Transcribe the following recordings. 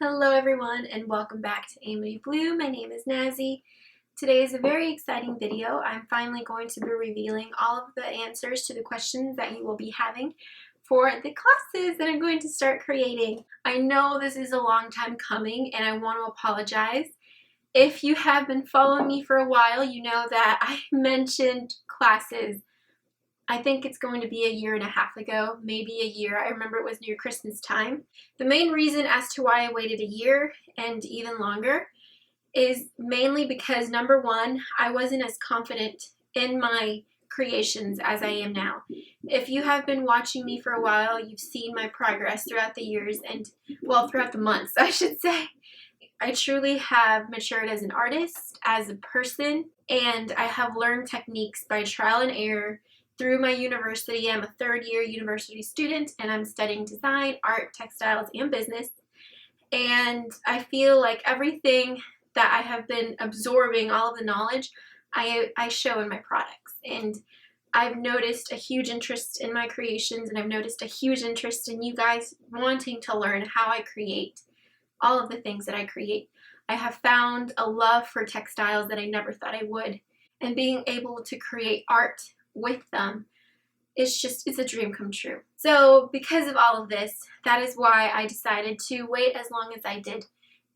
Hello everyone and welcome back to Amity Bloom. My name is Nazy. Today is a very exciting video. I'm finally going to be revealing all of the answers to the questions that you will be having for the classes that I'm going to start creating. I know this is a long time coming and I want to apologize. If you have been following me for a while, you know that I mentioned classes. I think it's going to be a year and a half ago, maybe a year. I remember it was near Christmas time. The main reason as to why I waited a year and even longer is mainly because, number one, I wasn't as confident in my creations as I am now. If you have been watching me for a while, you've seen my progress throughout the years and, well, throughout the months, I should say. I truly have matured as an artist, as a person, and I have learned techniques by trial and error through my university. I'm a third-year university student, and I'm studying design, art, textiles, and business. And I feel like everything that I have been absorbing, all of the knowledge, I show in my products. And I've noticed a huge interest in my creations, and I've noticed a huge interest in you guys wanting to learn how I create all of the things that I create. I have found a love for textiles that I never thought I would, and being able to create art with them, it's a dream come true. So because of all of this, that is why I decided to wait as long as I did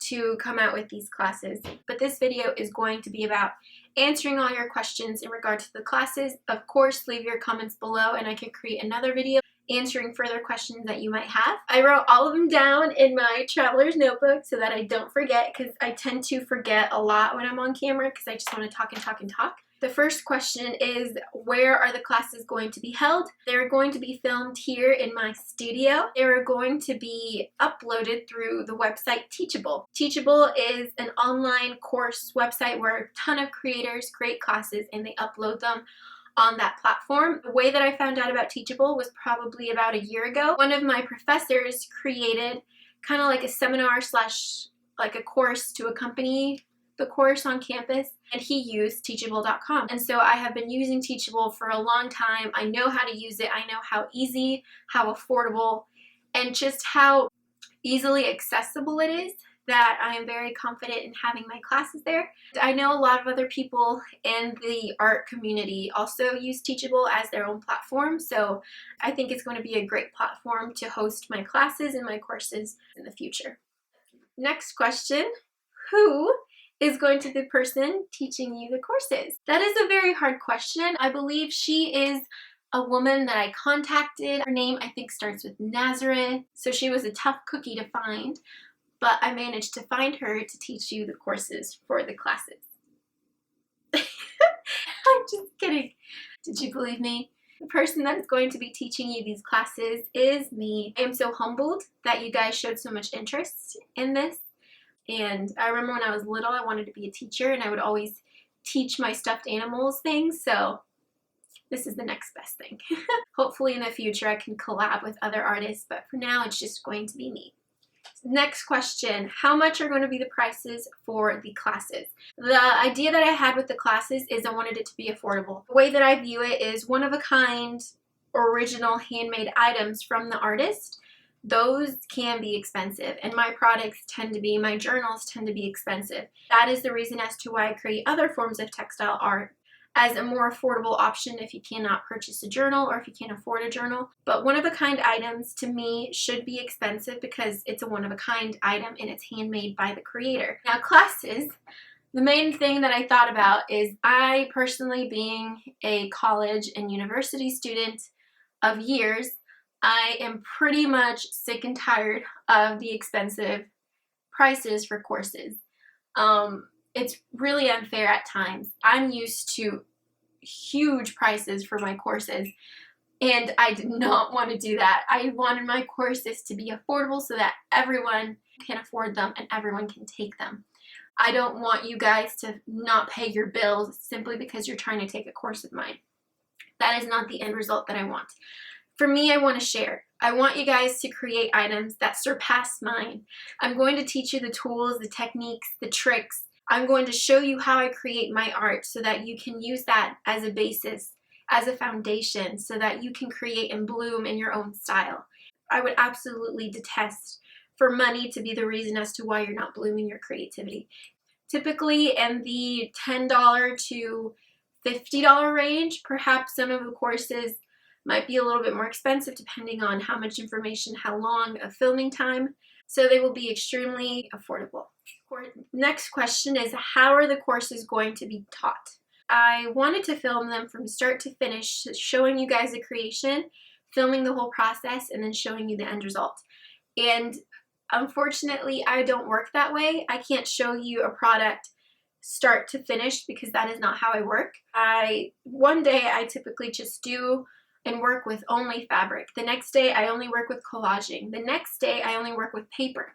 to come out with these classes. But this video is going to be about answering all your questions in regard to the classes. Of course, leave your comments below and I can create another video answering further questions that you might have. I wrote all of them down in my traveler's notebook so that I don't forget, because I tend to forget a lot when I'm on camera because I just want to talk and talk and talk. The first question is, where are the classes going to be held? They're going to be filmed here in my studio. They're going to be uploaded through the website Teachable. Teachable is an online course website where a ton of creators create classes and they upload them on that platform. The way that I found out about Teachable was probably about a year ago. One of my professors created kind of like a seminar slash like a course to accompany the course on campus, and he used teachable.com. And so I have been using Teachable for a long time. I know how to use it. I know how easy, how affordable, and just how easily accessible it is, that I am very confident in having my classes there. I know a lot of other people in the art community also use Teachable as their own platform, so I think it's going to be a great platform to host my classes and my courses in the future. Next question, who is going to be the person teaching you the courses? That is a very hard question. I believe she is a woman that I contacted. Her name, I think, starts with Nazareth, so she was a tough cookie to find, but I managed to find her to teach you the courses for the classes. I'm just kidding. Did you believe me? The person that is going to be teaching you these classes is me. I am so humbled that you guys showed so much interest in this. And I remember when I was little, I wanted to be a teacher, and I would always teach my stuffed animals things, so this is the next best thing. Hopefully in the future I can collab with other artists, but for now it's just going to be me. Next question, how much are going to be the prices for the classes? The idea that I had with the classes is I wanted it to be affordable. The way that I view it is one-of-a-kind, original handmade items from the artist. Those can be expensive, and my products tend to be, my journals tend to be expensive. That is the reason as to why I create other forms of textile art as a more affordable option if you cannot purchase a journal or if you can't afford a journal. But one-of-a-kind items to me should be expensive because it's a one-of-a-kind item and it's handmade by the creator. Now classes, the main thing that I thought about is I personally, being a college and university student of years, I am pretty much sick and tired of the expensive prices for courses. It's really unfair at times. I'm used to huge prices for my courses, and I did not want to do that. I wanted my courses to be affordable so that everyone can afford them and everyone can take them. I don't want you guys to not pay your bills simply because you're trying to take a course of mine. That is not the end result that I want. For me, I want to share. I want you guys to create items that surpass mine. I'm going to teach you the tools, the techniques, the tricks. I'm going to show you how I create my art so that you can use that as a basis, as a foundation, so that you can create and bloom in your own style. I would absolutely detest for money to be the reason as to why you're not blooming your creativity. Typically in the $10 to $50 range. Perhaps some of the courses might be a little bit more expensive depending on how much information, how long of filming time. So they will be extremely affordable. Next question is, how are the courses going to be taught? I wanted to film them from start to finish, showing you guys the creation, filming the whole process, and then showing you the end result. And unfortunately, I don't work that way. I can't show you a product start to finish because that is not how I work. One day I typically just do and work with only fabric. The next day I only work with collaging. The next day I only work with paper,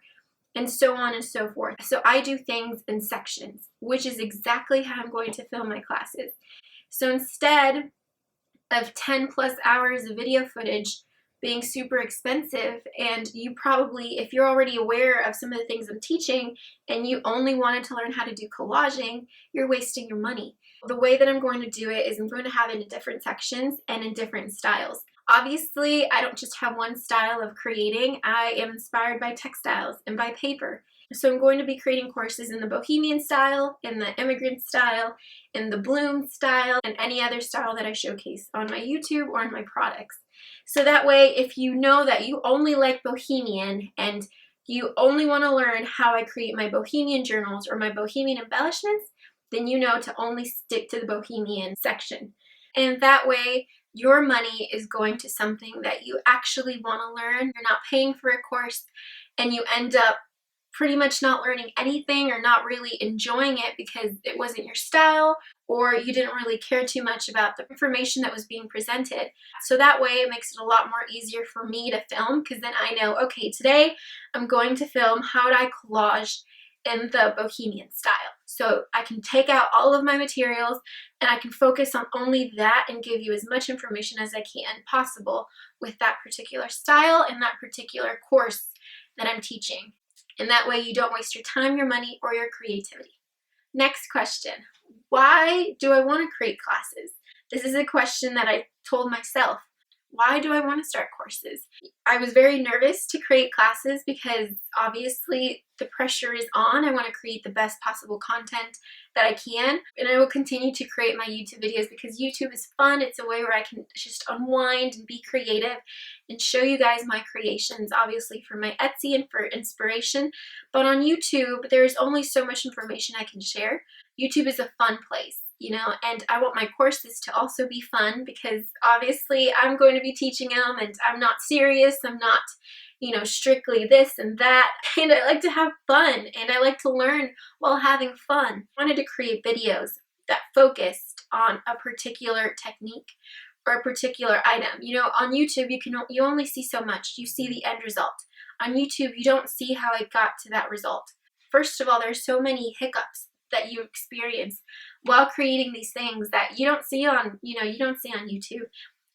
and so on and so forth. So I do things in sections, which is exactly how I'm going to film my classes. So instead of 10 plus hours of video footage being super expensive, and you probably, if you're already aware of some of the things I'm teaching and you only wanted to learn how to do collaging, you're wasting your money. The way that I'm going to do it is I'm going to have it in different sections and in different styles. Obviously, I don't just have one style of creating. I am inspired by textiles and by paper. So I'm going to be creating courses in the bohemian style, in the immigrant style, in the bloom style, and any other style that I showcase on my YouTube or in my products. So that way, if you know that you only like bohemian and you only want to learn how I create my bohemian journals or my bohemian embellishments, then you know to only stick to the bohemian section. And that way, your money is going to something that you actually want to learn. You're not paying for a course and you end up pretty much not learning anything or not really enjoying it because it wasn't your style, or you didn't really care too much about the information that was being presented. So that way it makes it a lot more easier for me to film, because then I know, okay, today I'm going to film how do I collage in the bohemian style. So I can take out all of my materials and I can focus on only that and give you as much information as I can possible with that particular style and that particular course that I'm teaching. And that way you don't waste your time, your money, or your creativity. Next question. Why do I want to create classes? This is a question that I told myself. Why do I want to start courses? I was very nervous to create classes because obviously the pressure is on. I want to create the best possible content that I can, and I will continue to create my YouTube videos because YouTube is fun. It's a way where I can just unwind and be creative and show you guys my creations, obviously for my Etsy and for inspiration. But on YouTube, there's only so much information I can share. YouTube is a fun place, you know, and I want my courses to also be fun because obviously I'm going to be teaching them and I'm not serious. I'm not, you know, strictly this and that. And I like to have fun and I like to learn while having fun. I wanted to create videos that focused on a particular technique or a particular item. You know, on YouTube, you only see so much. You see the end result. On YouTube, you don't see how I got to that result. First of all, there's so many hiccups that you experience while creating these things that you don't see on, you don't see on YouTube.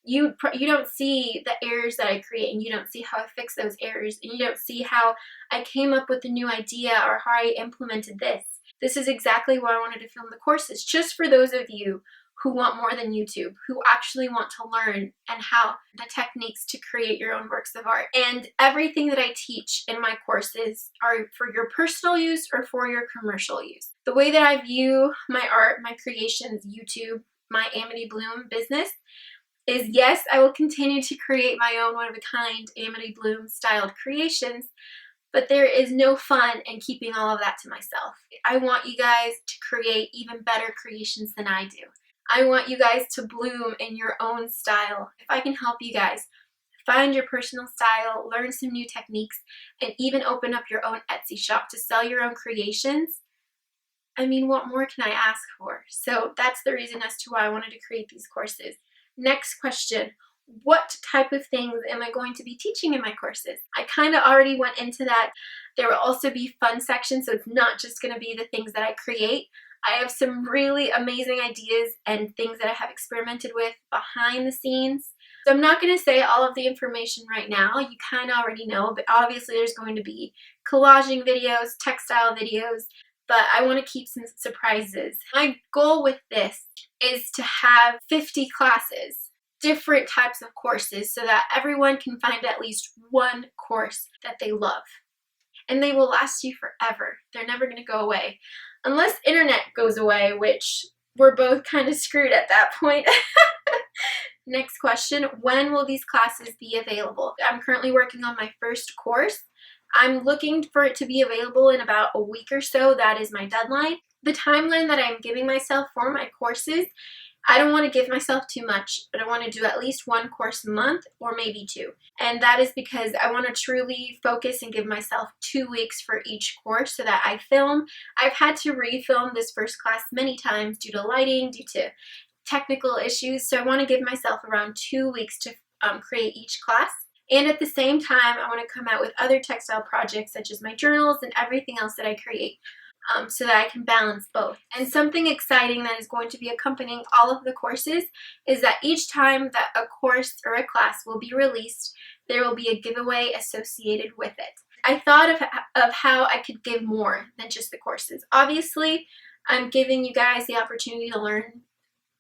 You don't see the errors that I create, and you don't see how I fix those errors, and you don't see how I came up with a new idea or how I implemented this. This is exactly why I wanted to film the courses, just for those of you who want more than YouTube, who actually want to learn and how the techniques to create your own works of art. And everything that I teach in my courses are for your personal use or for your commercial use. The way that I view my art, my creations, YouTube, my Amity Bloom business is, yes, I will continue to create my own one-of-a-kind Amity Bloom styled creations, but there is no fun in keeping all of that to myself. I want you guys to create even better creations than I do. I want you guys to bloom in your own style. If I can help you guys find your personal style, learn some new techniques, and even open up your own Etsy shop to sell your own creations, I mean, what more can I ask for? So that's the reason as to why I wanted to create these courses. Next question. What type of things am I going to be teaching in my courses? I kind of already went into that. There will also be fun sections, so it's not just going to be the things that I create. I have some really amazing ideas and things that I have experimented with behind the scenes. So I'm not going to say all of the information right now. You kind of already know, but obviously there's going to be collaging videos, textile videos, but I want to keep some surprises. My goal with this is to have 50 classes, different types of courses, so that everyone can find at least one course that they love. and they will last you forever. They're never going to go away. Unless internet goes away, which we're both kind of screwed at that point. Next question, when will these classes be available? I'm currently working on my first course. I'm looking for it to be available in about a week or so. That is my deadline. The timeline that I'm giving myself for my courses, I don't want to give myself too much, but I want to do at least one course a month or maybe two. And that is because I want to truly focus and give myself 2 weeks for each course so that I film. I've had to refilm this first class many times due to lighting, due to technical issues. So I want to give myself around 2 weeks to create each class. And at the same time, I want to come out with other textile projects such as my journals and everything else that I create. So that I can balance both. And something exciting that is going to be accompanying all of the courses is that each time that a course or a class will be released, there will be a giveaway associated with it. I thought of how I could give more than just the courses. Obviously, I'm giving you guys the opportunity to learn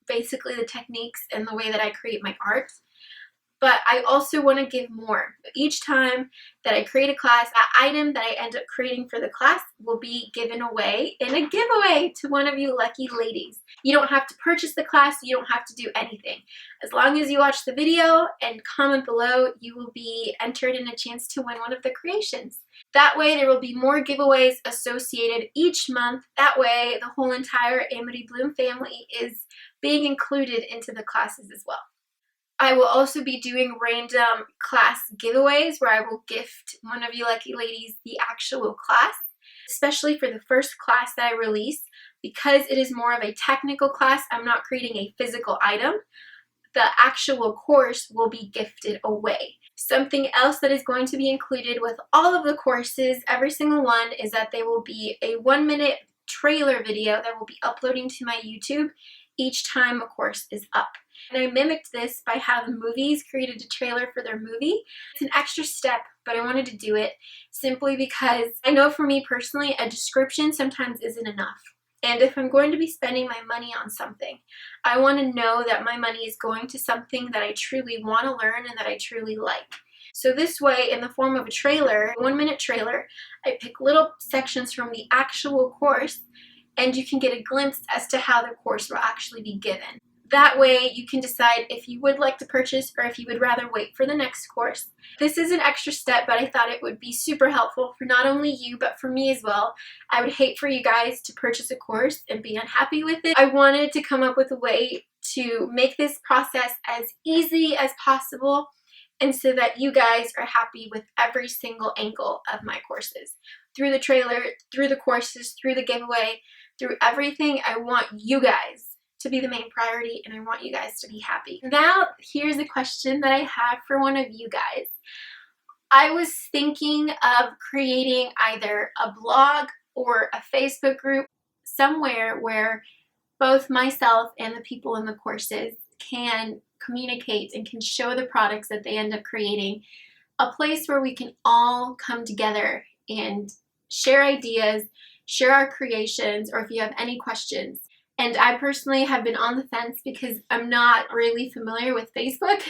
basically the techniques and the way that I create my art. But I also want to give more. Each time that I create a class, that item that I end up creating for the class will be given away in a giveaway to one of you lucky ladies. You don't have to purchase the class, you don't have to do anything. As long as you watch the video and comment below, you will be entered in a chance to win one of the creations. That way there will be more giveaways associated each month. That way the whole entire Amity Bloom family is being included into the classes as well. I will also be doing random class giveaways where I will gift one of you lucky ladies the actual class, especially for the first class that I release. Because it is more of a technical class, I'm not creating a physical item. The actual course will be gifted away. Something else that is going to be included with all of the courses, every single one, is that there will be a 1-minute trailer video that will be uploading to my YouTube each time a course is up. And I mimicked this by how the movies created a trailer for their movie. It's an extra step, but I wanted to do it simply because I know for me personally, a description sometimes isn't enough. And if I'm going to be spending my money on something, I want to know that my money is going to something that I truly want to learn and that I truly like. So this way, in the form of a trailer, a 1-minute trailer, I pick little sections from the actual course, and you can get a glimpse as to how the course will actually be given. That way you can decide if you would like to purchase or if you would rather wait for the next course. This is an extra step, but I thought it would be super helpful for not only you, but for me as well. I would hate for you guys to purchase a course and be unhappy with it. I wanted to come up with a way to make this process as easy as possible, and so that you guys are happy with every single angle of my courses. Through the trailer, through the courses, through the giveaway, through everything, I want you guys to be the main priority, and I want you guys to be happy. Now, here's a question that I have for one of you guys. I was thinking of creating either a blog or a Facebook group, somewhere where both myself and the people in the courses can communicate and can show the products that they end up creating. A place where we can all come together and share ideas, share our creations, or if you have any questions. And I personally have been on the fence because I'm not really familiar with Facebook.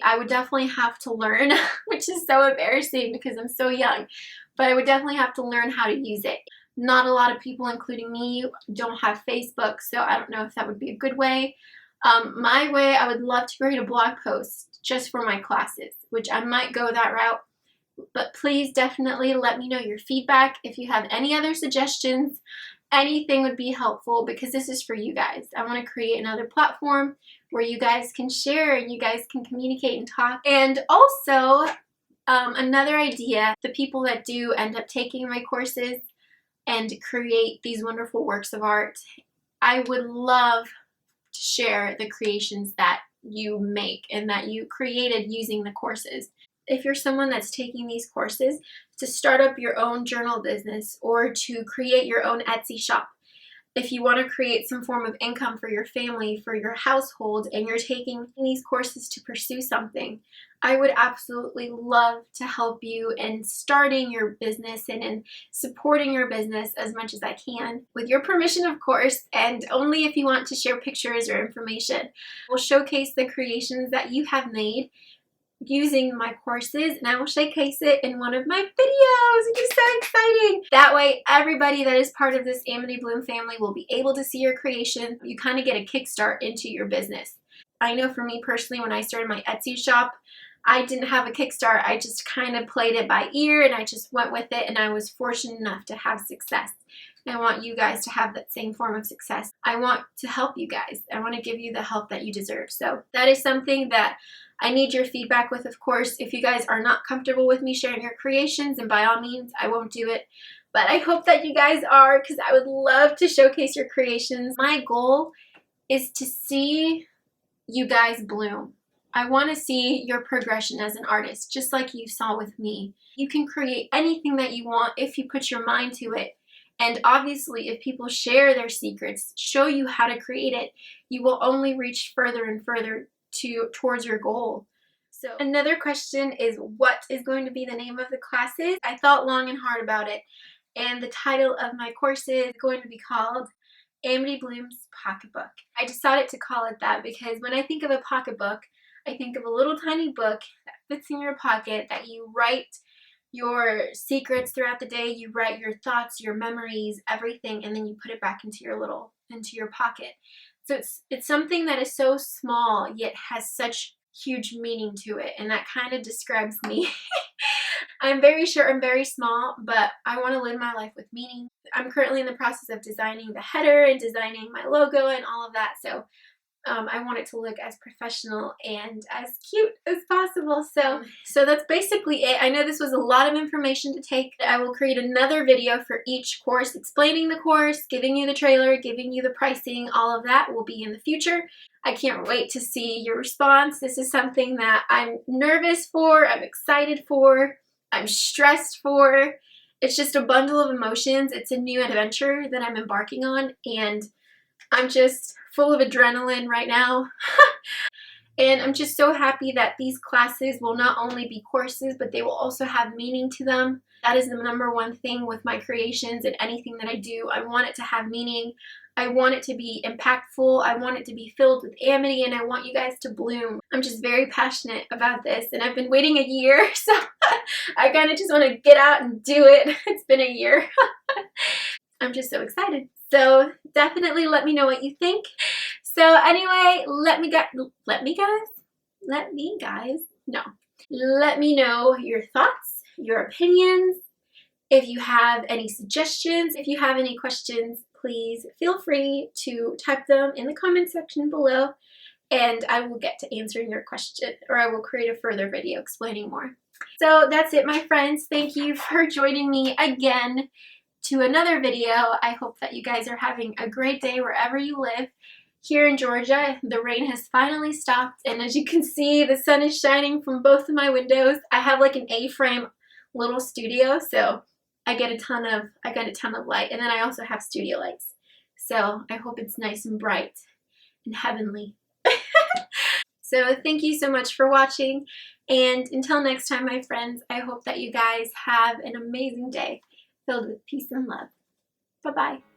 I would definitely have to learn, which is so embarrassing because I'm so young, but I would definitely have to learn how to use it. Not a lot of people, including me, don't have Facebook, so I don't know if that would be a good way. My way, I would love to create a blog post just for my classes, which I might go that route. But please definitely let me know your feedback. If you have any other suggestions, anything would be helpful because this is for you guys. I want to create another platform where you guys can share and you guys can communicate and talk. And also, another idea, the people that do end up taking my courses and create these wonderful works of art, I would love to share the creations that you make and that you created using the courses. If you're someone that's taking these courses to start up your own journal business or to create your own Etsy shop, if you want to create some form of income for your family, for your household, and you're taking these courses to pursue something, I would absolutely love to help you in starting your business and in supporting your business as much as I can. With your permission, of course, and only if you want to share pictures or information. We'll showcase the creations that you have made using my courses, and I will showcase it in one of my videos, which is so exciting. That way, everybody that is part of this Amity Bloom family will be able to see your creation. You kind of get a kickstart into your business. I know for me personally, when I started my Etsy shop, I didn't have a kickstart. I just kind of played it by ear, and I just went with it, and I was fortunate enough to have success. I want you guys to have that same form of success. I want to help you guys. I want to give you the help that you deserve. So that is something that I need your feedback with, of course. If you guys are not comfortable with me sharing your creations, and by all means, I won't do it. But I hope that you guys are, because I would love to showcase your creations. My goal is to see you guys bloom. I want to see your progression as an artist, just like you saw with me. You can create anything that you want if you put your mind to it. And obviously, if people share their secrets, show you how to create it, you will only reach further and further towards your goal. So another question is, what is going to be the name of the classes? I thought long and hard about it, and the title of my course is going to be called Amity Bloom's Pocketbook. I decided to call it that because when I think of a pocketbook, I think of a little tiny book that fits in your pocket, that you write your secrets throughout the day, you write your thoughts, your memories, everything, and then you put it back into your pocket. So it's something that is so small yet has such huge meaning to it, and that kind of describes me. I'm very sure I'm very small, but I want to live my life with meaning. I'm currently in the process of designing the header and designing my logo and all of that, so I want it to look as professional and as cute as possible. So that's basically it. I know this was a lot of information to take. I will create another video for each course, explaining the course, giving you the trailer, giving you the pricing. All of that will be in the future. I can't wait to see your response. This is something that I'm nervous for, I'm excited for, I'm stressed for. It's just a bundle of emotions. It's a new adventure that I'm embarking on, and I'm just full of adrenaline right now. And I'm just so happy that these classes will not only be courses, but they will also have meaning to them. That is the number one thing with my creations and anything that I do. I want it to have meaning. I want it to be impactful. I want it to be filled with amity, and I want you guys to bloom. I'm just very passionate about this, and I've been waiting a year, so I kind of just want to get out and do it. It's been a year. I'm just so excited. So definitely let me know what you think. So anyway, let me know your thoughts, your opinions. If you have any suggestions, if you have any questions, please feel free to type them in the comment section below, and I will get to answering your question, or I will create a further video explaining more. So that's it, my friends. Thank you for joining me again to another video. I hope that you guys are having a great day wherever you live. Here in Georgia, the rain has finally stopped, and as you can see, the sun is shining from both of my windows. I have like an A-frame little studio, so I get a ton of light, and then I also have studio lights. So I hope it's nice and bright and heavenly. So thank you so much for watching, and until next time, my friends, I hope that you guys have an amazing day filled with peace and love. Bye-bye.